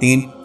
3,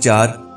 4,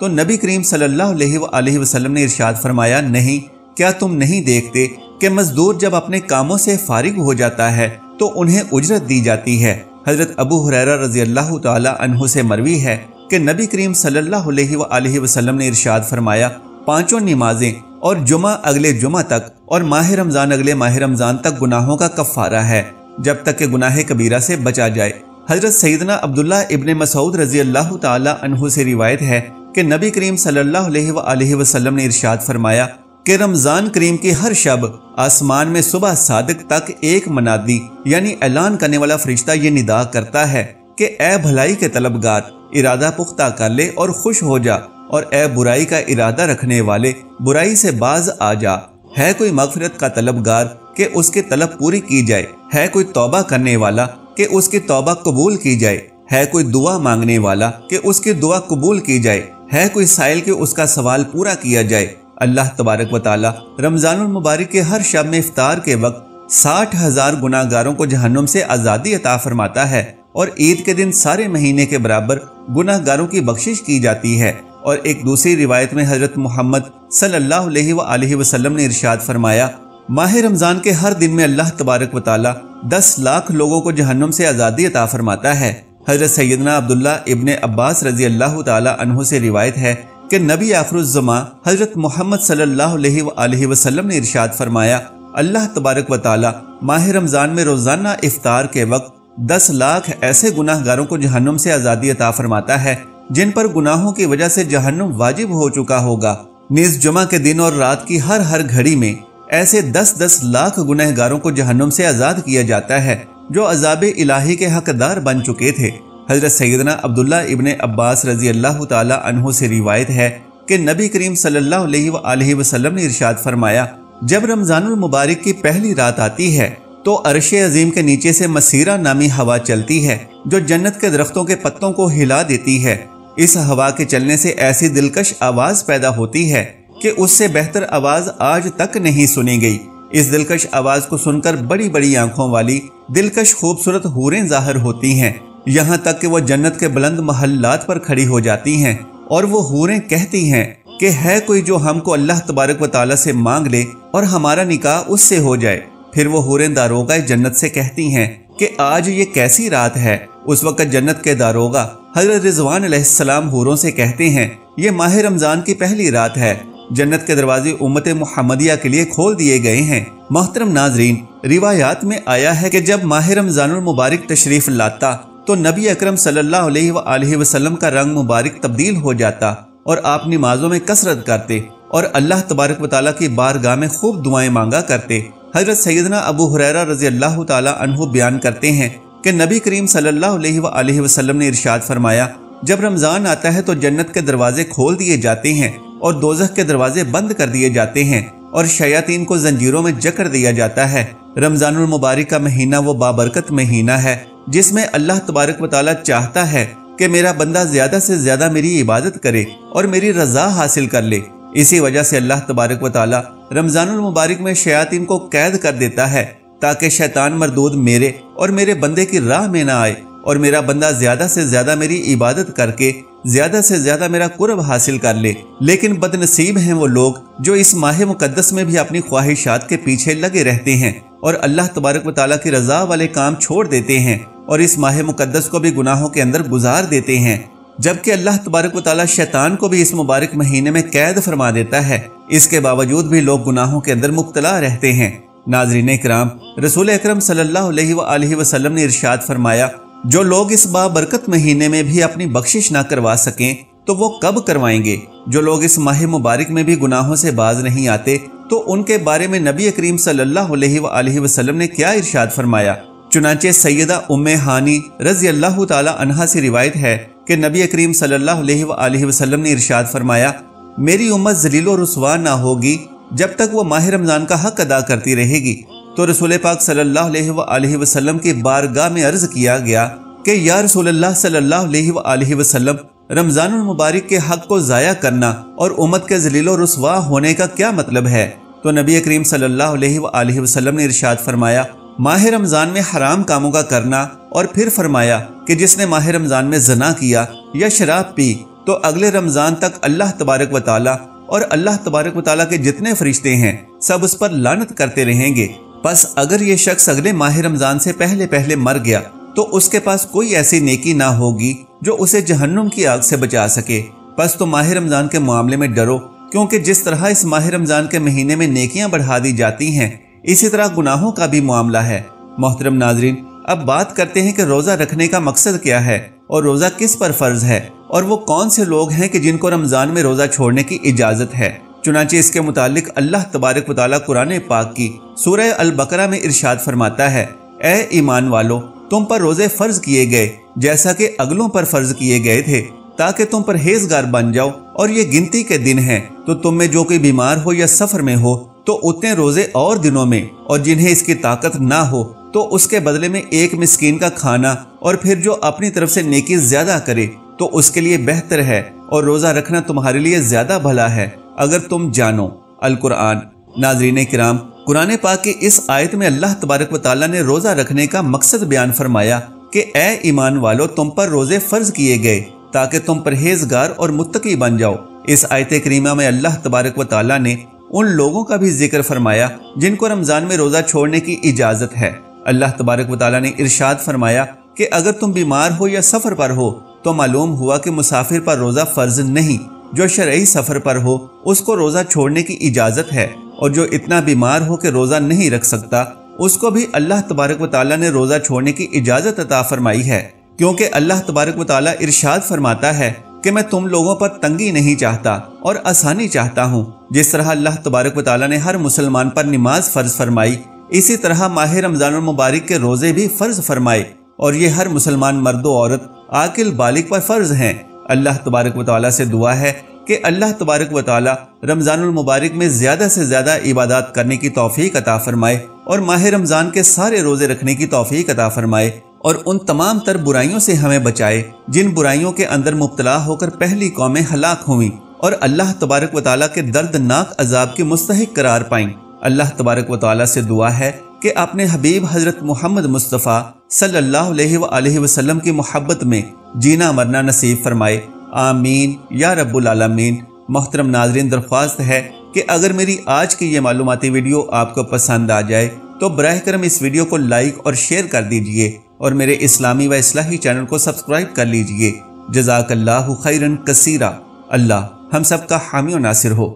تو نبی کریم صلی اللہ علیہ وآلہ وسلم نے ارشاد فرمایا، نہیں، کیا تم نہیں دیکھتے کہ مزدور جب اپنے کاموں سے فارغ ہو جاتا ہے تو انہیں اجرت دی جاتی ہے۔ حضرت ابو ہریرہ رضی اللہ تعالی عنہ سے مروی ہے کہ نبی کریم صلی اللہ علیہ وآلہ وسلم نے ارشاد فرمایا، 5 نمازیں اور جمعہ اگلے جمعہ تک اور ماہ رمضان اگلے ماہ رمضان تک گناہوں کا کفارہ ہے، جب تک کہ گناہ کبیرہ سے بچا جائے۔ حضرت سیدنا عبداللہ ابن مسعود رضی اللہ تعالی عنہ سے روایت ہے کہ نبی کریم صلی اللہ علیہ وآلہ وسلم نے ارشاد فرمایا کہ رمضان کریم کی ہر شب آسمان میں صبح صادق تک ایک منادی یعنی اعلان کرنے والا فرشتہ یہ ندا کرتا ہے کہ اے بھلائی کے طلبگار، ارادہ پختہ کر لے اور خوش ہو جا، اور اے برائی کا ارادہ رکھنے والے، برائی سے باز آ جا۔ ہے کوئی مغفرت کا طلبگار کہ اس کی طلب پوری کی جائے، ہے کوئی توبہ کرنے والا کہ اس کی توبہ قبول کی جائے، ہے کوئی دعا مانگنے والا کہ اس کی دعا قبول کی جائے، ہے کوئی سائل کہ اس کا سوال پورا کیا جائے۔ اللہ تبارک و تعالی رمضان المبارک کے ہر شب میں افطار کے وقت 60,000 گناہ گاروں کو جہنم سے آزادی عطا فرماتا ہے، اور عید کے دن سارے مہینے کے برابر گناہ گاروں کی بخشش کی جاتی ہے۔ اور ایک دوسری روایت میں حضرت محمد صلی اللہ علیہ وآلہ وسلم نے ارشاد فرمایا، ماہ رمضان کے ہر دن میں اللہ تبارک و تعالی 10 لاکھ لوگوں کو جہنم سے آزادی عطا فرماتا ہے۔ حضرت سیدنا عبداللہ ابن عباس رضی اللہ تعالی عنہ سے روایت ہے کہ نبی آخر الزمان حضرت محمد صلی اللہ علیہ وآلہ وسلم نے ارشاد فرمایا، اللہ تبارک و تعالی ماہ رمضان میں روزانہ افطار کے وقت 10 لاکھ ایسے گناہ گاروں کو جہنم سے آزادی عطا فرماتا ہے جن پر گناہوں کی وجہ سے جہنم واجب ہو چکا ہوگا۔ نیز جمعہ کے دن اور رات کی ہر گھڑی میں ایسے 10 لاکھ گناہ گاروں کو جہنم سے آزاد کیا جاتا ہے جو عذاب الہی کے حقدار بن چکے تھے۔ حضرت سیدنا عبداللہ ابن عباس رضی اللہ تعالی عنہ سے روایت ہے کہ نبی کریم صلی اللہ علیہ وآلہ وسلم نے ارشاد فرمایا، جب رمضان المبارک کی پہلی رات آتی ہے تو عرش عظیم کے نیچے سے مسیرہ نامی ہوا چلتی ہے جو جنت کے درختوں کے پتوں کو ہلا دیتی ہے۔ اس ہوا کے چلنے سے ایسی دلکش آواز پیدا ہوتی ہے کہ اس سے بہتر آواز آج تک نہیں سنی گئی۔ اس دلکش آواز کو سن کر بڑی بڑی آنکھوں والی دلکش خوبصورت حوریں ظاہر ہوتی ہیں، یہاں تک کہ وہ جنت کے بلند محلات پر کھڑی ہو جاتی ہیں، اور وہ حوریں کہتی ہیں کہ ہے کوئی جو ہم کو اللہ تبارک و تعالیٰ سے مانگ لے اور ہمارا نکاح اس سے ہو جائے۔ پھر وہ حوریں داروغہ جنت سے کہتی ہیں کہ آج یہ کیسی رات ہے۔ اس وقت جنت کے داروغہ حضرت رضوان علیہ السلام حوروں سے کہتے ہیں، یہ ماہ رمضان کی پہلی رات ہے، جنت کے دروازے امت محمدیہ کے لیے کھول دیے گئے ہیں۔ محترم ناظرین، روایات میں آیا ہے کہ جب ماہ رمضان المبارک تشریف لاتا تو نبی اکرم صلی اللہ علیہ وآلہ وسلم کا رنگ مبارک تبدیل ہو جاتا اور آپ نمازوں میں کثرت کرتے اور اللہ تبارک و تعالیٰ کی بارگاہ میں خوب دعائیں مانگا کرتے۔ حضرت سیدنا ابو ہریرہ رضی اللہ تعالی عنہ بیان کرتے ہیں کہ نبی کریم صلی اللہ علیہ وآلہ وسلم نے ارشاد فرمایا، جب رمضان آتا ہے تو جنت کے دروازے کھول دیے جاتے ہیں اور دوزخ کے دروازے بند کر دیے جاتے ہیں اور شیاطین کو زنجیروں میں جکڑ دیا جاتا ہے۔ رمضان المبارک کا مہینہ وہ بابرکت مہینہ ہے جس میں اللہ تبارک و تعالیٰ چاہتا ہے کہ میرا بندہ زیادہ سے زیادہ میری عبادت کرے اور میری رضا حاصل کر لے۔ اسی وجہ سے اللہ تبارک و تعالیٰ رمضان المبارک میں شیاطین کو قید کر دیتا ہے تاکہ شیطان مردود میرے اور میرے بندے کی راہ میں نہ آئے اور میرا بندہ زیادہ سے زیادہ میری عبادت کر کے زیادہ سے زیادہ میرا قرب حاصل کر لے۔ لیکن بد نصیب ہیں وہ لوگ جو اس ماہ مقدس میں بھی اپنی خواہشات کے پیچھے لگے رہتے ہیں اور اللہ تبارک و تعالیٰ کی رضا والے کام چھوڑ دیتے ہیں اور اس ماہ مقدس کو بھی گناہوں کے اندر گزار دیتے ہیں، جبکہ اللہ تبارک و تعالیٰ شیطان کو بھی اس مبارک مہینے میں قید فرما دیتا ہے۔ اس کے باوجود بھی لوگ گناہوں کے اندر مبتلا رہتے ہیں۔ ناظرین اکرام، رسول اکرم صلی اللہ علیہ وآلہ وسلم نے ارشاد فرمایا، جو لوگ اس بابرکت مہینے میں بھی اپنی بخشش نہ کروا سکیں تو وہ کب کروائیں گے؟ جو لوگ اس ماہ مبارک میں بھی گناہوں سے باز نہیں آتے تو ان کے بارے میں نبی کریم صلی اللہ علیہ وآلہ وسلم نے کیا ارشاد فرمایا؟ چنانچہ سیدہ ام ہانی رضی اللہ تعالی عنہا سے روایت ہے کہ نبی کریم صلی اللہ علیہ وآلہ وسلم نے ارشاد فرمایا، میری امت ذلیل و رسوا نہ ہوگی جب تک وہ ماہ رمضان کا حق ادا کرتی رہے گی۔ تو رسول پاک صلی اللہ علیہ وآلہ وسلم کی بارگاہ میں عرض کیا گیا کہ یا رسول اللہ صلی اللہ علیہ وآلہ وسلم، رمضان المبارک کے حق کو ضائع کرنا اور امت کے ذلیل و رسوا ہونے کا کیا مطلب ہے؟ تو نبی کریم صلی اللہ علیہ وآلہ وسلم نے ارشاد فرمایا، ماہ رمضان میں حرام کاموں کا کرنا، اور پھر فرمایا کہ جس نے ماہ رمضان میں زنا کیا یا شراب پی تو اگلے رمضان تک اللہ تبارک و تعالی اور اللہ تبارک و تعالی کے جتنے فرشتے ہیں سب اس پر لعنت کرتے رہیں گے۔ پس اگر یہ شخص اگلے ماہ رمضان سے پہلے مر گیا تو اس کے پاس کوئی ایسی نیکی نہ ہوگی جو اسے جہنم کی آگ سے بچا سکے۔ پس تو ماہ رمضان کے معاملے میں ڈرو، کیونکہ جس طرح اس ماہ رمضان کے مہینے میں نیکیاں بڑھا دی جاتی ہیں اسی طرح گناہوں کا بھی معاملہ ہے۔ محترم ناظرین، اب بات کرتے ہیں کہ روزہ رکھنے کا مقصد کیا ہے اور روزہ کس پر فرض ہے، اور وہ کون سے لوگ ہیں کہ جن کو رمضان میں روزہ چھوڑنے کی اجازت ہے۔ چنانچہ اس کے متعلق اللہ تبارک و تعالیٰ قرآن پاک کی سورہ البقرہ میں ارشاد فرماتا ہے، اے ایمان والو، تم پر روزے فرض کیے گئے جیسا کہ اگلوں پر فرض کیے گئے تھے، تاکہ تم پرہیزگار بن جاؤ، اور یہ گنتی کے دن ہیں، تو تم میں جو کوئی بیمار ہو یا سفر میں ہو تو اتنے روزے اور دنوں میں، اور جنہیں اس کی طاقت نہ ہو تو اس کے بدلے میں ایک مسکین کا کھانا، اور پھر جو اپنی طرف سے نیکی زیادہ کرے تو اس کے لیے بہتر ہے، اور روزہ رکھنا تمہارے لیے زیادہ بھلا ہے اگر تم جانو۔ القرآن۔ ناظرین کرام، قرآن پاک کی اس آیت میں اللہ تبارک و تعالیٰ نے روزہ رکھنے کا مقصد بیان فرمایا کہ اے ایمان والو، تم پر روزے فرض کیے گئے تاکہ تم پرہیزگار اور متقی بن جاؤ۔ اس آیت کریمہ میں اللہ تبارک و تعالیٰ نے ان لوگوں کا بھی ذکر فرمایا جن کو رمضان میں روزہ چھوڑنے کی اجازت ہے۔ اللہ تبارک و تعالیٰ نے ارشاد فرمایا کہ اگر تم بیمار ہو یا سفر پر ہو تو معلوم ہوا کہ مسافر پر روزہ فرض نہیں، جو شرعی سفر پر ہو اس کو روزہ چھوڑنے کی اجازت ہے، اور جو اتنا بیمار ہو کہ روزہ نہیں رکھ سکتا اس کو بھی اللہ تبارک و تعالیٰ نے روزہ چھوڑنے کی اجازت عطا فرمائی ہے، کیونکہ اللہ تبارک و تعالیٰ ارشاد فرماتا ہے کہ میں تم لوگوں پر تنگی نہیں چاہتا اور آسانی چاہتا ہوں۔ جس طرح اللہ تبارک و تعالیٰ نے ہر مسلمان پر نماز فرض فرمائی، اسی طرح ماہ رمضان المبارک کے روزے بھی فرض فرمائے، اور یہ ہر مسلمان مرد و عورت عاقل بالغ پر فرض ہیں۔ اللہ تبارک و تعالیٰ سے دعا ہے کہ اللہ تبارک و تعالیٰ رمضان المبارک میں زیادہ سے زیادہ عبادات کرنے کی توفیق عطا فرمائے، اور ماہ رمضان کے سارے روزے رکھنے کی توفیق عطا فرمائے، اور ان تمام تر برائیوں سے ہمیں بچائے جن برائیوں کے اندر مبتلا ہو کر پہلی قومیں ہلاک ہوئیں اور اللہ تبارک و تعالیٰ کے دردناک عذاب کی مستحق قرار پائیں۔ اللہ تبارک و تعالیٰ سے دعا ہے کہ اپنے حبیب حضرت محمد مصطفیٰ صلی اللہ علیہ وآلہ وسلم کی محبت میں جینا مرنا نصیب فرمائے، آمین یا رب العالمین۔ محترم ناظرین، درخواست ہے کہ اگر میری آج کی یہ معلوماتی ویڈیو آپ کو پسند آ جائے تو براہ کرم اس ویڈیو کو لائک اور شیئر کر دیجئے، اور میرے اسلامی و اصلاحی چینل کو سبسکرائب کر لیجئے۔ جزاک اللہ خیرن کثیرا۔ اللہ ہم سب کا حامی و ناصر ہو۔